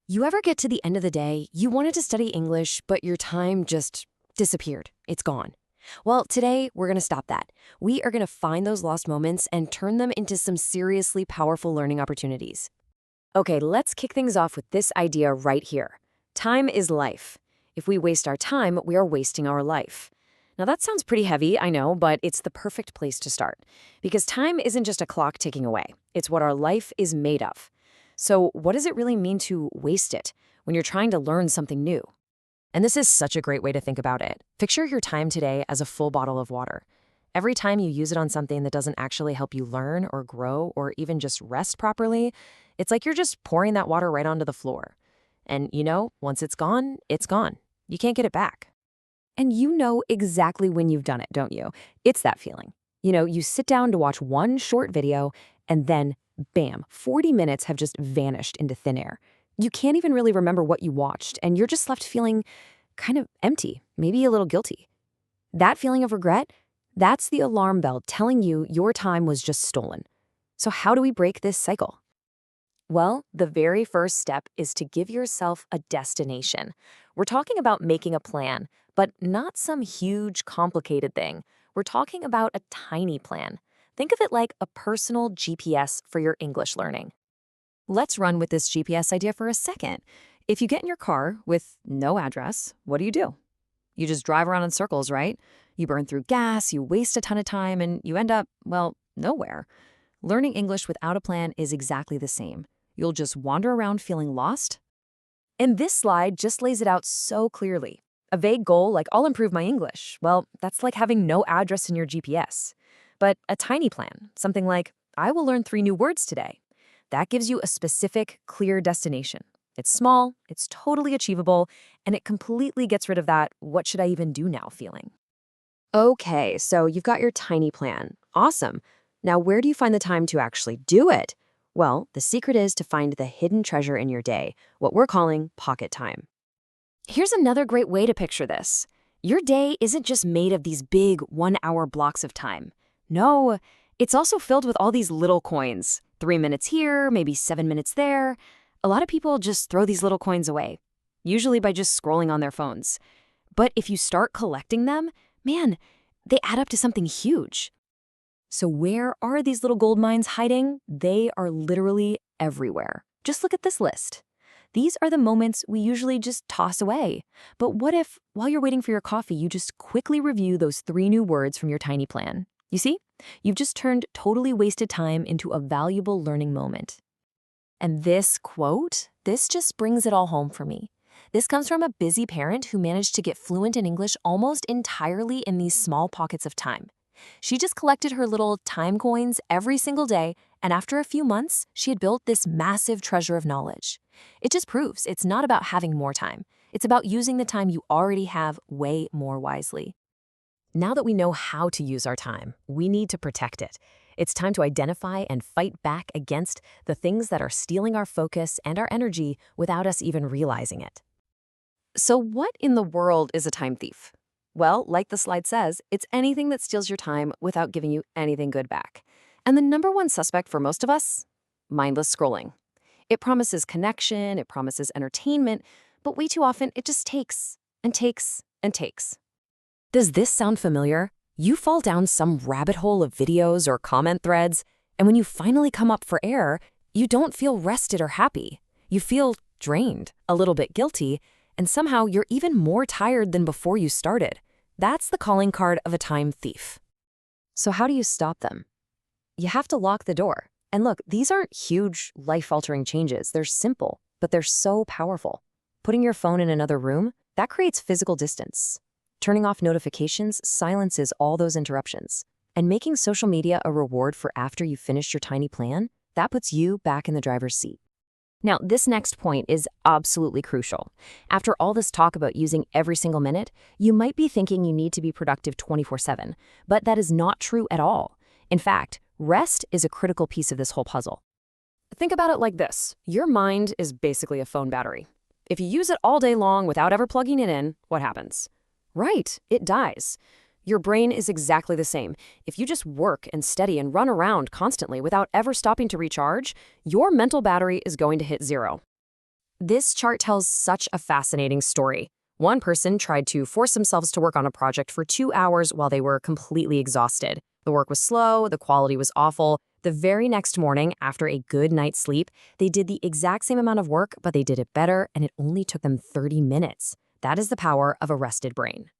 You ever get to the end of the day, you wanted to study English, but your time just disappeared? It's gone. Well, today we're going to stop that. We are going to find those lost moments and turn them into some seriously powerful learning opportunities. Okay, let's kick things off with this idea right here. Time is life. If we waste our time, we are wasting our life. Now that sounds pretty heavy, I know, but it's the perfect place to start. Because time isn't just a clock ticking away. It's what our life is made of. So what does it really mean to waste it when you're trying to learn something new? And this is such a great way to think about it. Picture your time today as a full bottle of water. Every time you use it on something that doesn't actually help you learn or grow or even just rest properly, it's like you're just pouring that water right onto the floor. And once it's gone, it's gone. You can't get it back. And you know exactly when you've done it, don't you? It's that feeling. You sit down to watch one short video and then bam, 40 minutes have just vanished into thin air. You can't even really remember what you watched, and you're just left feeling kind of empty, maybe a little guilty. That feeling of regret, that's the alarm bell telling you your time was just stolen. So how do we break this cycle? Well, the very first step is to give yourself a destination. We're talking about making a plan, but not some huge, complicated thing. We're talking about a tiny plan. Think of it like a personal GPS for your English learning. Let's run with this GPS idea for a second. If you get in your car with no address, what do? You just drive around in circles, right? You burn through gas, you waste a ton of time, and you end up, well, nowhere. Learning English without a plan is exactly the same. You'll just wander around feeling lost. And this slide just lays it out so clearly. A vague goal like, I'll improve my English. Well, that's like having no address in your GPS. But a tiny plan, something like, I will learn 3 new words today. That gives you a specific, clear destination. It's small, it's totally achievable, and it completely gets rid of that, what should I even do now feeling. Okay, so you've got your tiny plan. Awesome. Now, where do you find the time to actually do it? Well, the secret is to find the hidden treasure in your day, what we're calling pocket time. Here's another great way to picture this. Your day isn't just made of these big 1-hour blocks of time. No, it's also filled with all these little coins. 3 minutes here, maybe 7 minutes there. A lot of people just throw these little coins away, usually by just scrolling on their phones. But if you start collecting them, man, they add up to something huge. So where are these little gold mines hiding? They are literally everywhere. Just look at this list. These are the moments we usually just toss away. But what if, while you're waiting for your coffee, you just quickly review those 3 new words from your tiny plan? You see? You've just turned totally wasted time into a valuable learning moment. And this quote, this just brings it all home for me. This comes from a busy parent who managed to get fluent in English almost entirely in these small pockets of time. She just collected her little time coins every single day, and after a few months, she had built this massive treasure of knowledge. It just proves it's not about having more time. It's about using the time you already have way more wisely. Now that we know how to use our time, we need to protect it. It's time to identify and fight back against the things that are stealing our focus and our energy without us even realizing it. So what in the world is a time thief? Well, like the slide says, it's anything that steals your time without giving you anything good back. And the number one suspect for most of us? Mindless scrolling. It promises connection, it promises entertainment, but way too often it just takes and takes and takes. Does this sound familiar? You fall down some rabbit hole of videos or comment threads, and when you finally come up for air, you don't feel rested or happy. You feel drained, a little bit guilty, and somehow you're even more tired than before you started. That's the calling card of a time thief. So how do you stop them? You have to lock the door. And look, these aren't huge, life-altering changes. They're simple, but they're so powerful. Putting your phone in another room, that creates physical distance. Turning off notifications silences all those interruptions. And making social media a reward for after you've finished your tiny plan, that puts you back in the driver's seat. Now, this next point is absolutely crucial. After all this talk about using every single minute, you might be thinking you need to be productive 24/7, but that is not true at all. In fact, rest is a critical piece of this whole puzzle. Think about it like this. Your mind is basically a phone battery. If you use it all day long without ever plugging it in, what happens? Right, it dies. Your brain is exactly the same. If you just work and study and run around constantly without ever stopping to recharge, your mental battery is going to hit 0. This chart tells such a fascinating story. One person tried to force themselves to work on a project for 2 hours while they were completely exhausted. The work was slow, the quality was awful. The very next morning, after a good night's sleep, they did the exact same amount of work, but they did it better, and it only took them 30 minutes. That is the power of a rested brain.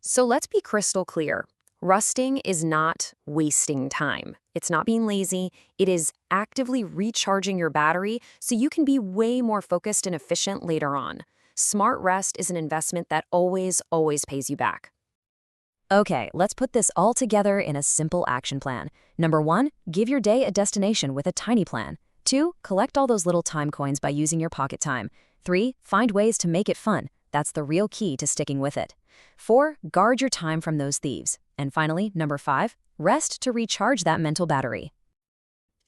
So let's be crystal clear. Rusting is not wasting time. It's not being lazy. It is actively recharging your battery so you can be way more focused and efficient later on. Smart rest is an investment that always pays you back. Okay, let's put this all together in a simple action plan. Number 1, give your day a destination with a tiny plan. 2, collect all those little time coins by using your pocket time. 3, find ways to make it fun. That's the real key to sticking with it. 4, guard your time from those thieves. And finally, number 5, rest to recharge that mental battery.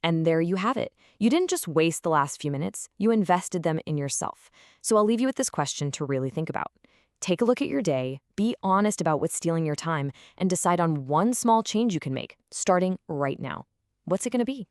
And there you have it. You didn't just waste the last few minutes, you invested them in yourself. So I'll leave you with this question to really think about. Take a look at your day, be honest about what's stealing your time, and decide on one small change you can make, starting right now. What's it going to be?